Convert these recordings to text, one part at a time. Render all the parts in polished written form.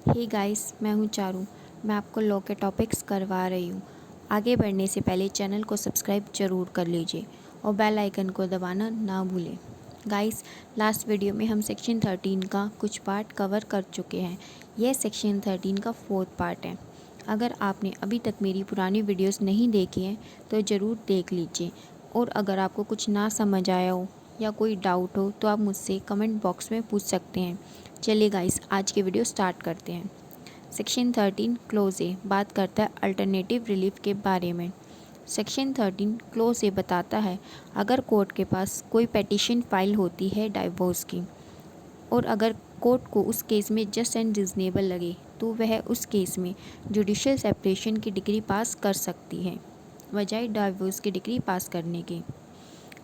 Hey guys, मैं हूँ चारू। मैं आपको लॉ के टॉपिक्स करवा रही हूँ। आगे बढ़ने से पहले चैनल को सब्सक्राइब ज़रूर कर लीजिए और बेल आइकन को दबाना ना भूलें। गाइस, लास्ट वीडियो में हम सेक्शन 13 का कुछ पार्ट कवर कर चुके हैं। यह सेक्शन 13 का 4th पार्ट है। अगर आपने अभी तक मेरी पुरानी वीडियोस नहीं देखी हैं तो ज़रूर देख लीजिए। और अगर आपको कुछ ना समझ आया हो या कोई डाउट हो तो आप मुझसे कमेंट बॉक्स में पूछ सकते हैं। चलिए गाइस, आज की वीडियो स्टार्ट करते हैं। सेक्शन 13 क्लोज ए बात करता है अल्टरनेटिव रिलीफ के बारे में। सेक्शन 13 क्लोज ए बताता है अगर कोर्ट के पास कोई पेटिशन फाइल होती है डाइवोर्स की और अगर कोर्ट को उस केस में जस्ट एंड रिजनेबल लगे तो वह उस केस में जुडिशियल सेपरेशन की डिग्री पास कर सकती है बजाय डाइवोर्स की डिग्री पास करने के।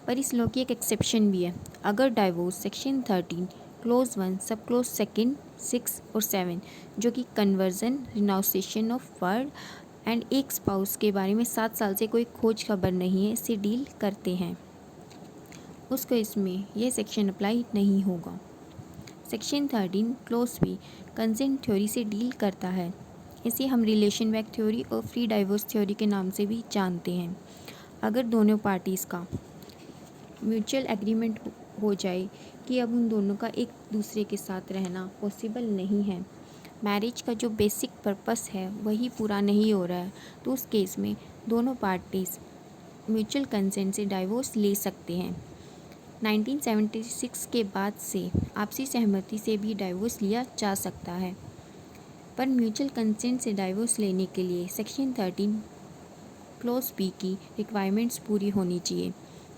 पर इस लॉ की एक एक्सेप्शन भी है। अगर डाइवोर्स सेक्शन 13 क्लोज 1 सब क्लोज 2, 6 और 7 जो कि conversion, renunciation of word and एक स्पाउस के बारे में 7 साल से कोई खोज खबर नहीं है से डील करते हैं, उसको इसमें यह सेक्शन अप्लाई नहीं होगा। Section 13 clause B consent theory से डील करता है। इसे हम रिलेशन बैक थ्योरी और फ्री डाइवोर्स थ्योरी के नाम से भी जानते हैं। अगर दोनों पार्टीज़ का म्यूचुअल एग्रीमेंट हो जाए कि अब उन दोनों का एक दूसरे के साथ रहना पॉसिबल नहीं है, मैरिज का जो बेसिक पर्पस है वही पूरा नहीं हो रहा है, तो उस केस में दोनों पार्टीज़ म्यूचुअल कंसेंट से डाइवोर्स ले सकते हैं। 1976 के बाद से आपसी सहमति से भी डाइवोर्स लिया जा सकता है, पर म्यूचुअल कंसेंट से डाइवोर्स लेने के लिए सेक्शन 13 क्लोज बी की रिक्वायरमेंट्स पूरी होनी चाहिए।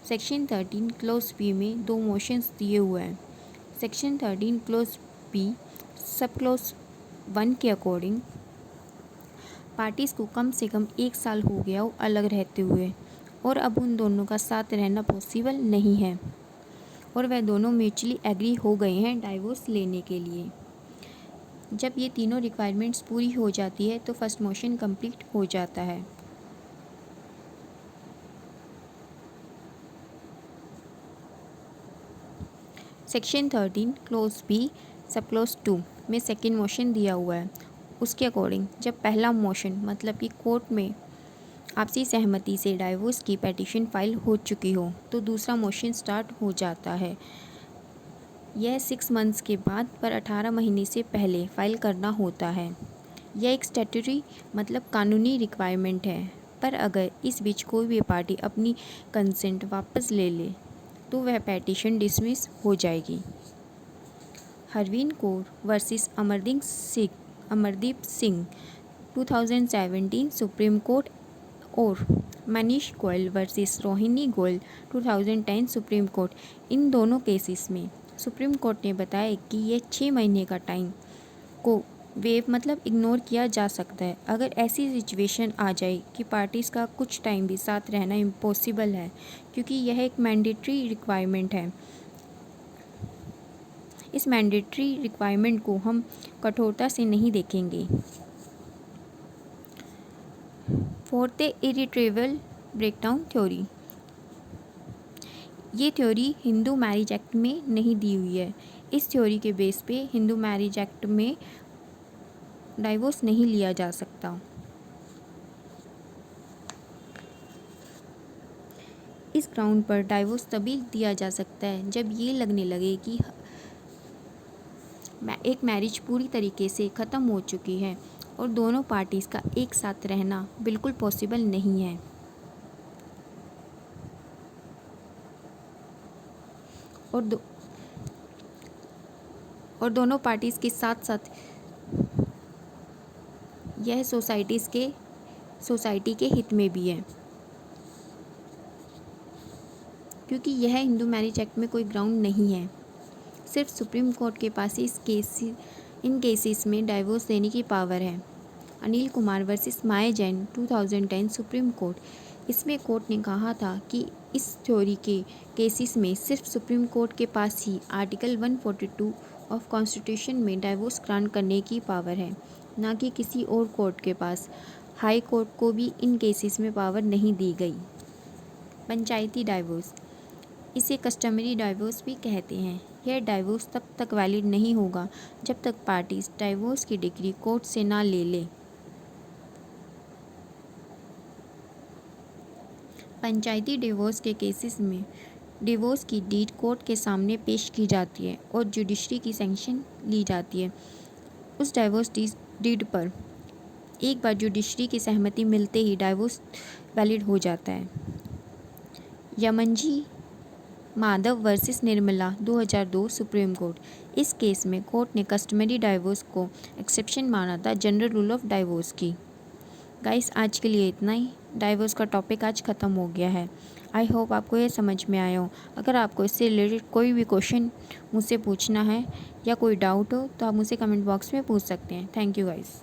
सेक्शन 13 क्लोज बी में 2 मोशंस दिए हुए हैं। सेक्शन 13 क्लोज बी सब क्लोज 1 के अकॉर्डिंग पार्टीज़ को कम से कम 1 साल हो गया हो अलग रहते हुए और अब उन दोनों का साथ रहना पॉसिबल नहीं है और वह दोनों म्यूचुअली एग्री हो गए हैं डाइवोर्स लेने के लिए। जब ये तीनों रिक्वायरमेंट्स पूरी हो जाती है तो फर्स्ट मोशन कंप्लीट हो जाता है। सेक्शन 13 क्लोज बी सब क्लोज 2 में सेकेंड मोशन दिया हुआ है। उसके अकॉर्डिंग जब पहला मोशन मतलब कि कोर्ट में आपसी सहमति से डाइवोर्स की पेटिशन फाइल हो चुकी हो तो दूसरा मोशन स्टार्ट हो जाता है। यह 6 मंथ्स के बाद पर 18 महीने से पहले फाइल करना होता है। यह एक स्टैट्यूटरी मतलब कानूनी रिक्वायरमेंट है, पर अगर इस बीच कोई भी पार्टी अपनी कंसेंट वापस ले ले तो वह पेटिशन डिसमिस हो जाएगी। Harveen Kaur versus Amardeep Singh 2017 supreme court और Manish Goyal versus Rohini Goyal 2010 supreme court, इन दोनों केसेस में सुप्रीम कोर्ट ने बताया कि यह 6 महीने का टाइम को वेव मतलब इग्नोर किया जा सकता है अगर ऐसी सिचुएशन आ जाए कि पार्टीज़ का कुछ टाइम भी साथ रहना इम्पॉसिबल है, क्योंकि यह एक मैंडेटरी रिक्वायरमेंट है। इस मैंडेटरी रिक्वायरमेंट को हम कठोरता से नहीं देखेंगे। फोर्थ है इरिट्रेबल ब्रेकडाउन थ्योरी। ये थ्योरी हिंदू मैरिज एक्ट में नहीं दी हुई है। इस थ्योरी के बेस पे हिंदू मैरिज एक्ट में डाइवोर्स नहीं लिया जा सकता। इस ग्राउंड पर डाइवोर्स तभी दिया जा सकता है जब ये लगने लगे कि एक मैरिज पूरी तरीके से ख़त्म हो चुकी है और दोनों पार्टीज़ का एक साथ रहना बिल्कुल पॉसिबल नहीं है। और दोनों पार्टीज़ के साथ साथ यह सोसाइटी के हित में भी है, क्योंकि यह हिंदू मैरिज एक्ट में कोई ग्राउंड नहीं है। सिर्फ सुप्रीम कोर्ट के पास इन केसेस में डाइवोर्स देने की पावर है। अनिल कुमार वर्सेस माया जैन 2010 सुप्रीम कोर्ट, इसमें कोर्ट ने कहा था कि इस थ्योरी के केसेस में सिर्फ सुप्रीम कोर्ट के पास ही आर्टिकल 142 ऑफ कॉन्स्टिट्यूशन में डाइवोर्स ग्रांट करने की पावर है, ना कि किसी और कोर्ट के पास। हाई कोर्ट को भी इन केसेस में पावर नहीं दी गई। पंचायती डाइवोर्स, इसे कस्टमरी डाइवोर्स भी कहते हैं। यह डाइवोर्स तब तक वैलिड नहीं होगा जब तक पार्टीज डाइवोर्स की डिग्री कोर्ट से ना ले ले। पंचायती डिवोर्स के केसेस में डिवोर्स की डीड कोर्ट के सामने पेश की जाती है और जुडिशरी की सैंक्शन ली जाती है। उस डाइवोर्स डीड पर एक बार जुडिशरी की सहमति मिलते ही डाइवोर्स वैलिड हो जाता है। Yamanaji Madhav versus Nirmala 2002 supreme court. इस केस में कोर्ट ने कस्टमरी डाइवोर्स को एक्सेप्शन माना था जनरल रूल ऑफ डाइवोर्स की। गाइस, आज के लिए इतना ही। डाइवोर्स का टॉपिक आज ख़त्म हो गया है। आई होप आपको ये समझ में आया हो। अगर आपको इससे रिलेटेड कोई भी क्वेश्चन मुझसे पूछना है या कोई डाउट हो तो आप मुझसे कमेंट बॉक्स में पूछ सकते हैं। Thank you guys.